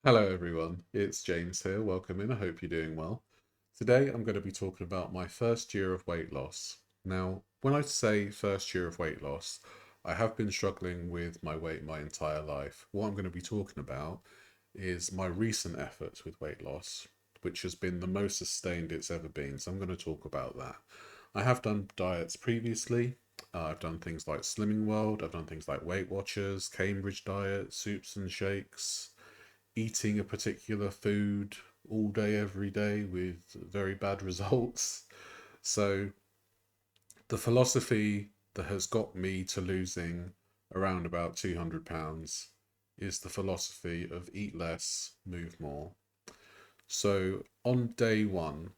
Hello everyone, it's James here. Welcome in. I hope you're doing well. Today I'm going to be talking about my first year of weight loss. Now, when I say first year of weight loss, I have been struggling with my weight my entire life. What I'm going to be talking about is my recent efforts with weight loss, which has been the most sustained it's ever been. So I'm going to talk about that. I have done diets previously. I've done things like Slimming World, I've done things like Weight Watchers, Cambridge Diet, soups and shakes, eating a particular food all day, every day with very bad results. So, the philosophy that has got me to losing around about £200 is the philosophy of eat less, move more. So, on day one,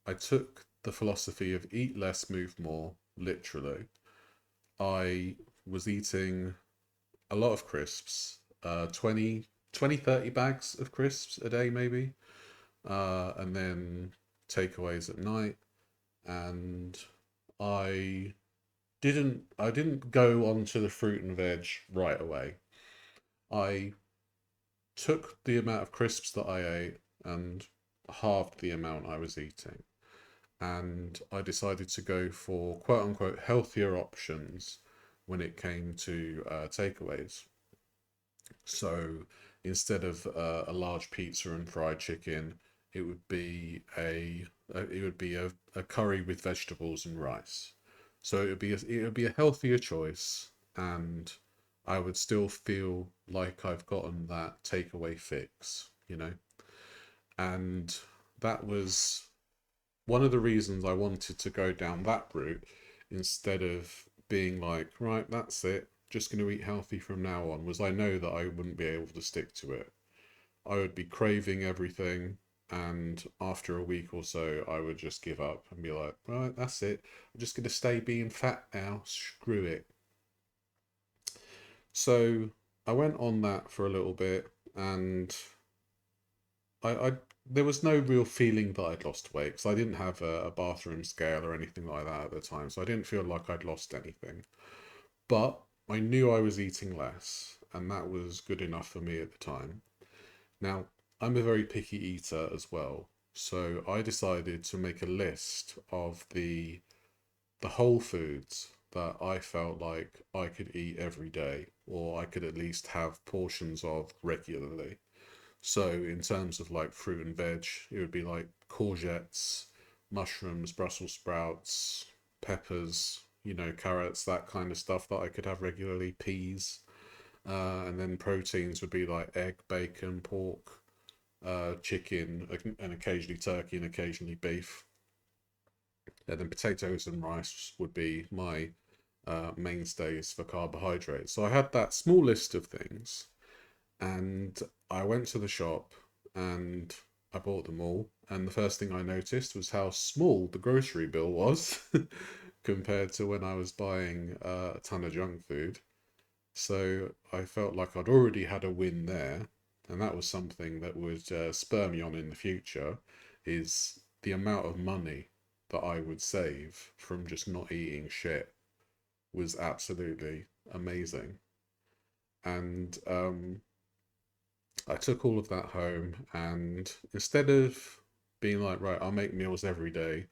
I took the philosophy of eat less, move more literally. I was eating a lot of crisps, 20, 30 bags of crisps a day, maybe, and then takeaways at night. And I I didn't go onto the fruit and veg right away. I took the amount of crisps that I ate and halved the amount I was eating. And I decided to go for quote unquote healthier options when it came to takeaways. So instead of a large pizza and fried chicken, it would be a curry with vegetables and rice. So it would be a healthier choice, and I would still feel like I've gotten that takeaway fix. And that was one of the reasons I wanted to go down that route instead of being like, right, that's it, just going to eat healthy from now on, was I know that I wouldn't be able to stick to it. I would be craving everything, and after a week or so, I would just give up and be like, right, that's it. I'm just going to stay being fat now. Screw it. So I went on that for a little bit, and I there was no real feeling that I'd lost weight because I didn't have a bathroom scale or anything like that at the time, so I didn't feel like I'd lost anything. But I knew I was eating less, and that was good enough for me at the time. Now, I'm a very picky eater as well, so I decided to make a list of the whole foods that I felt like I could eat every day, or I could at least have portions of regularly. So in terms of like fruit and veg, it would be like courgettes, mushrooms, Brussels sprouts, peppers, carrots, that kind of stuff that I could have regularly, peas. And then proteins would be like egg, bacon, pork, chicken, and occasionally turkey and occasionally beef. And then potatoes and rice would be my mainstays for carbohydrates. So I had that small list of things, and I went to the shop and I bought them all. And the first thing I noticed was how small the grocery bill was compared to when I was buying a ton of junk food. So I felt like I'd already had a win there, and that was something that would spur me on in the future, is the amount of money that I would save from just not eating shit was absolutely amazing. And I took all of that home, and instead of being like, right, I'll make meals every day,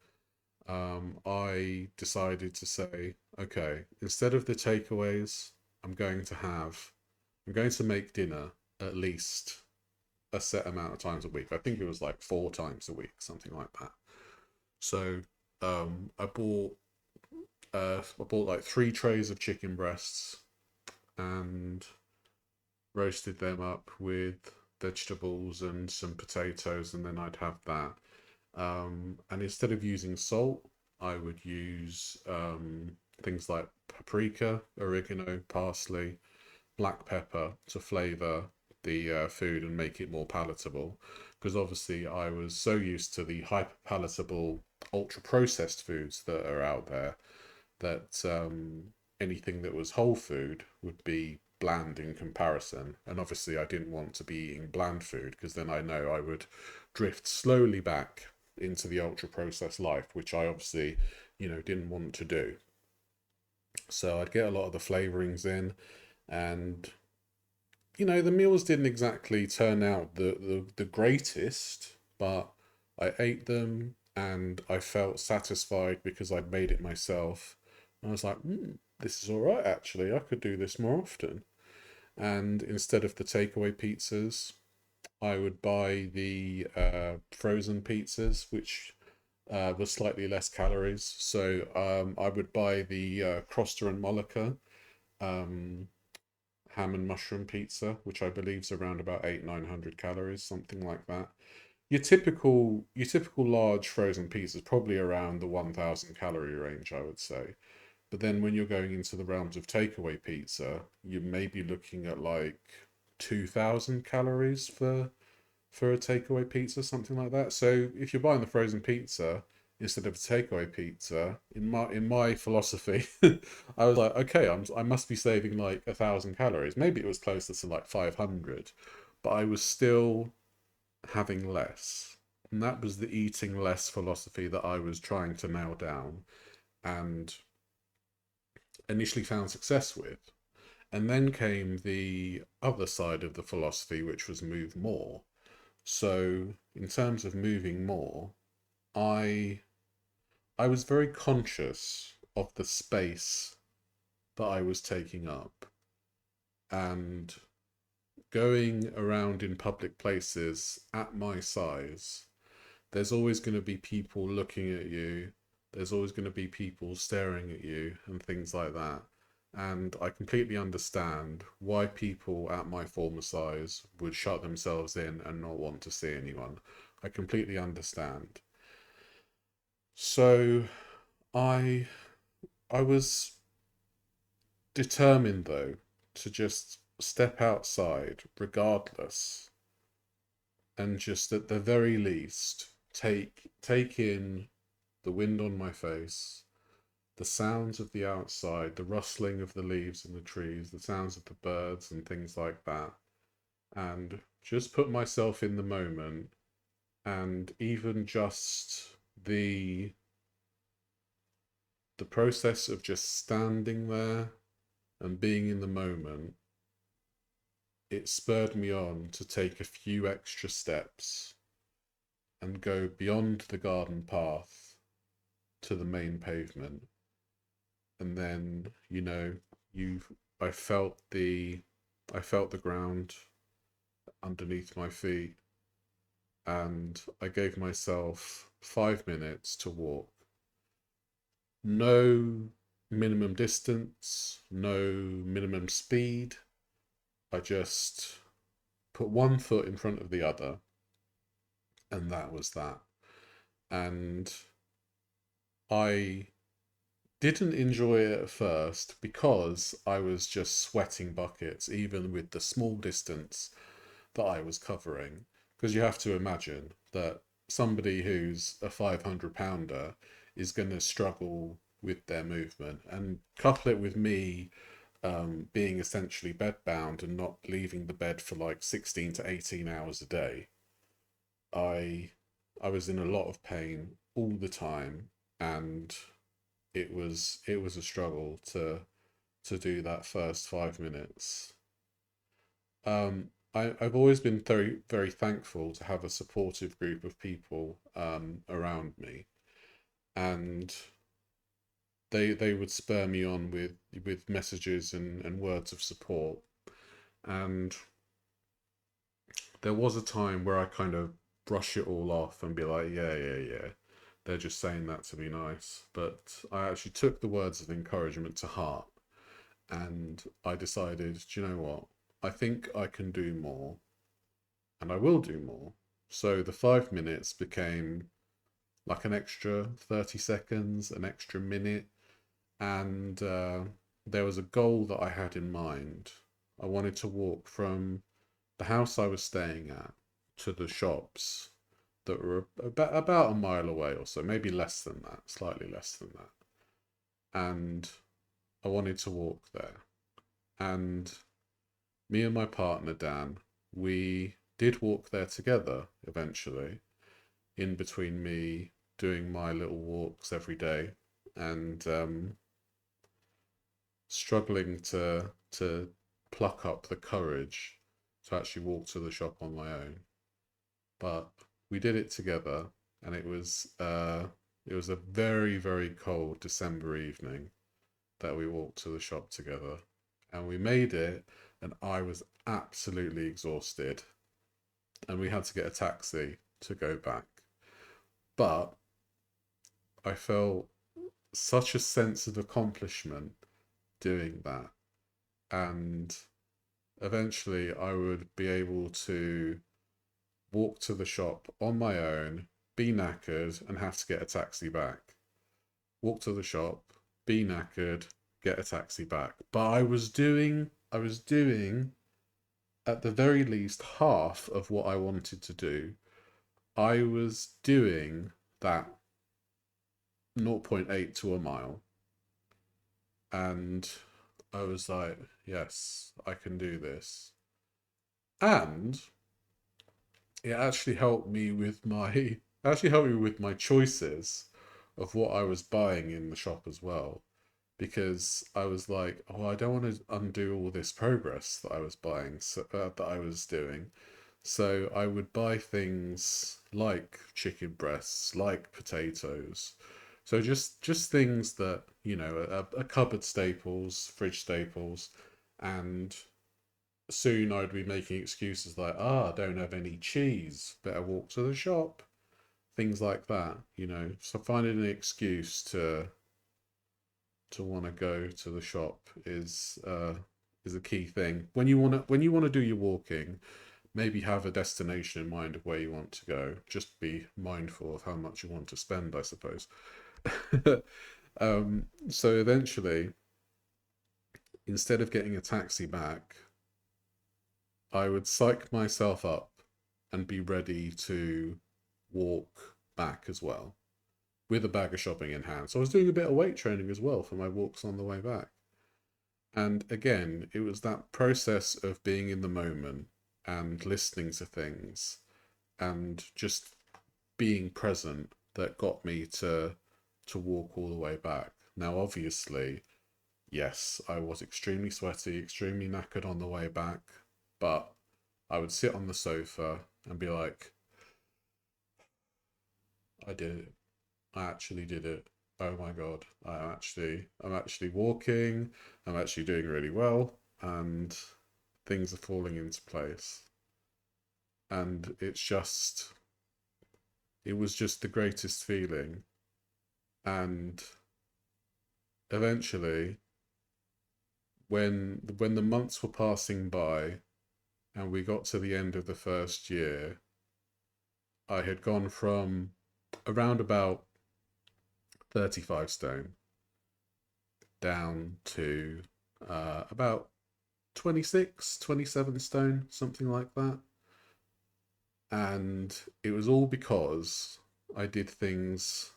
I decided to say, okay, instead of the takeaways, I'm going to have, I'm going to make dinner at least a set amount of times a week. I think it was like 4 times a week, something like that. So um, I bought I bought like 3 trays of chicken breasts and roasted them up with vegetables and some potatoes, and then I'd have that. And instead of using salt, I would use things like paprika, oregano, parsley, black pepper to flavor the food and make it more palatable. Because obviously, I was so used to the hyper palatable, ultra processed foods that are out there that anything that was whole food would be bland in comparison. And obviously, I didn't want to be eating bland food because then I know I would drift slowly back into the ultra processed life, which I obviously, didn't want to do. So I'd get a lot of the flavorings in, and the meals didn't exactly turn out the greatest, but I ate them and I felt satisfied because I'd made it myself. I was like, this is all right, actually. I could do this more often. And instead of the takeaway pizzas, I would buy the frozen pizzas, which were slightly less calories. So I would buy the Croster and Mollica um, ham and mushroom pizza, which I believe is around about 900 calories, something like that. Your typical large frozen pizza is probably around the 1,000 calorie range, I would say. But then when you're going into the realms of takeaway pizza, you may be looking at like 2,000 calories for a takeaway pizza, something like that. So if you're buying the frozen pizza instead of a takeaway pizza, in my philosophy, I was like, okay, I must be saving like 1,000 calories. Maybe it was closer to like 500, but I was still having less. And that was the eating less philosophy that I was trying to nail down and initially found success with. And then came the other side of the philosophy, which was move more. So, in terms of moving more, I I was very conscious of the space that I was taking up and going around in public places at my size. There's always going to be people looking at you. There's always going to be people staring at you and things like that. And I completely understand why people at my former size would shut themselves in and not want to see anyone. I completely understand. So I I was determined though to just step outside regardless and just at the very least take in the wind on my face, the sounds of the outside, the rustling of the leaves in the trees, the sounds of the birds and things like that, and just put myself in the moment. And even just the process of just standing there and being in the moment, it spurred me on to take a few extra steps and go beyond the garden path to the main pavement. And then, you I felt the ground underneath my feet, and I gave myself 5 minutes to walk. No minimum distance, no minimum speed. I just put one foot in front of the other, and that was that. And I didn't enjoy it at first because I was just sweating buckets, even with the small distance that I was covering. Because you have to imagine that somebody who's a 500 pounder is going to struggle with their movement, and couple it with me being essentially bedbound and not leaving the bed for like 16 to 18 hours a day. I I was in a lot of pain all the time, and it was a struggle to do that first 5 minutes. I've always been very very thankful to have a supportive group of people around me, and they would spur me on with messages and words of support. And there was a time where I kind of brush it all off and be like, yeah, yeah, yeah. They're just saying that to be nice. But I actually took the words of encouragement to heart, and I decided, do you know what? I think I can do more, and I will do more. So the 5 minutes became like an extra 30 seconds, an extra minute, and there was a goal that I had in mind. I wanted to walk from the house I was staying at to the shops that were about a mile away or so, maybe less than that, slightly less than that. And I wanted to walk there. And me and my partner, Dan, we did walk there together eventually, in between me doing my little walks every day and struggling to pluck up the courage to actually walk to the shop on my own. But we did it together, and it was a very, very cold December evening that we walked to the shop together, and we made it, and I was absolutely exhausted, and we had to get a taxi to go back. But I felt such a sense of accomplishment doing that, and eventually I would be able to walk to the shop on my own, be knackered, and have to get a taxi back. Walk to the shop, be knackered, get a taxi back. But I was doing at the very least half of what I wanted to do. I was doing that zero point 0.8 to a mile, and I was like, yes, I can do this. And it actually helped me with my actually helped me with my choices of what I was buying in the shop as well, because I was like, oh, I don't want to undo all this progress that I was buying, that I was doing. So I would buy things like chicken breasts, like potatoes. So just things that, are cupboard staples, fridge staples, and soon I'd be making excuses like, I don't have any cheese, better walk to the shop. Things like that, So finding an excuse to want to go to the shop is a key thing. When you want to do your walking, maybe have a destination in mind of where you want to go. Just be mindful of how much you want to spend, I suppose. So eventually, instead of getting a taxi back, I would psych myself up and be ready to walk back as well with a bag of shopping in hand. So I was doing a bit of weight training as well for my walks on the way back. And again, it was that process of being in the moment and listening to things and just being present that got me to walk all the way back. Now, obviously, yes, I was extremely sweaty, extremely knackered on the way back, but I would sit on the sofa and be like, I did it. I actually did it. Oh my god. I'm actually walking. I'm actually doing really well, and things are falling into place. And it was just the greatest feeling. And eventually, when the months were passing by and we got to the end of the first year, I had gone from around about 35 stone down to about 26, 27 stone, something like that. And it was all because I did things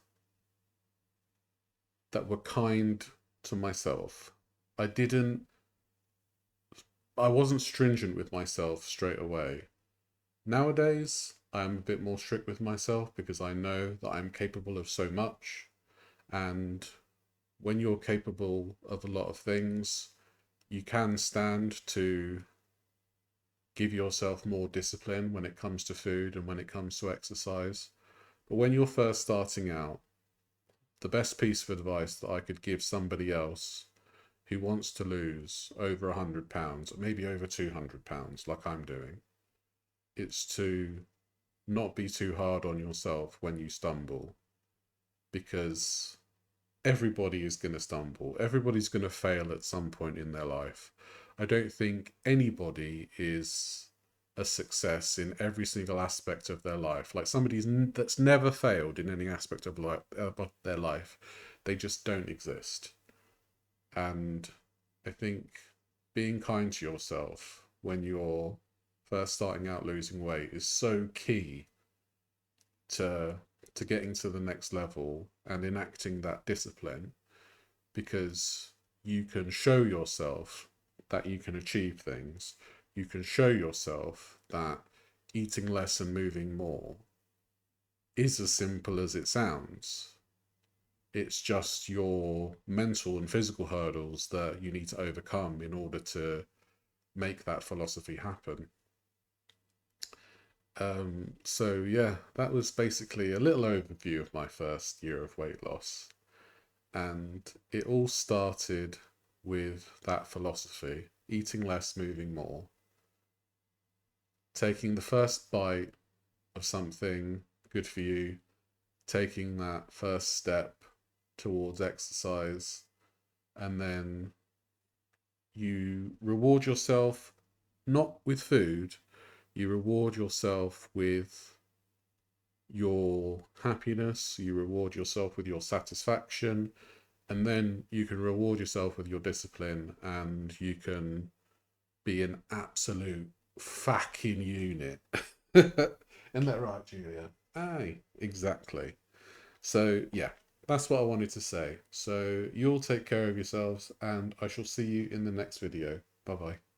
that were kind to myself. I didn't, I wasn't stringent with myself straight away. Nowadays, I'm a bit more strict with myself because I know that I'm capable of so much. And when you're capable of a lot of things, you can stand to give yourself more discipline when it comes to food and when it comes to exercise. But when you're first starting out, the best piece of advice that I could give somebody else who wants to lose over £100, or maybe over £200, like I'm doing, it's to not be too hard on yourself when you stumble, because everybody is going to stumble. Everybody's going to fail at some point in their life. I don't think anybody is a success in every single aspect of their life. Like somebody that's never failed in any aspect of their life, they just don't exist. And I think being kind to yourself when you're first starting out losing weight is so key to getting to the next level and enacting that discipline, because you can show yourself that you can achieve things. You can show yourself that eating less and moving more is as simple as it sounds. It's just your mental and physical hurdles that you need to overcome in order to make that philosophy happen. So yeah, that was basically a little overview of my first year of weight loss. And it all started with that philosophy: eating less, moving more, taking the first bite of something good for you, taking that first step towards exercise, and then you reward yourself not with food, you reward yourself with your happiness, you reward yourself with your satisfaction, and then you can reward yourself with your discipline, and you can be an absolute fucking unit. Isn't that right, Julia? Aye, exactly. So, yeah, that's what I wanted to say. So, you'll take care of yourselves, and I shall see you in the next video. Bye bye.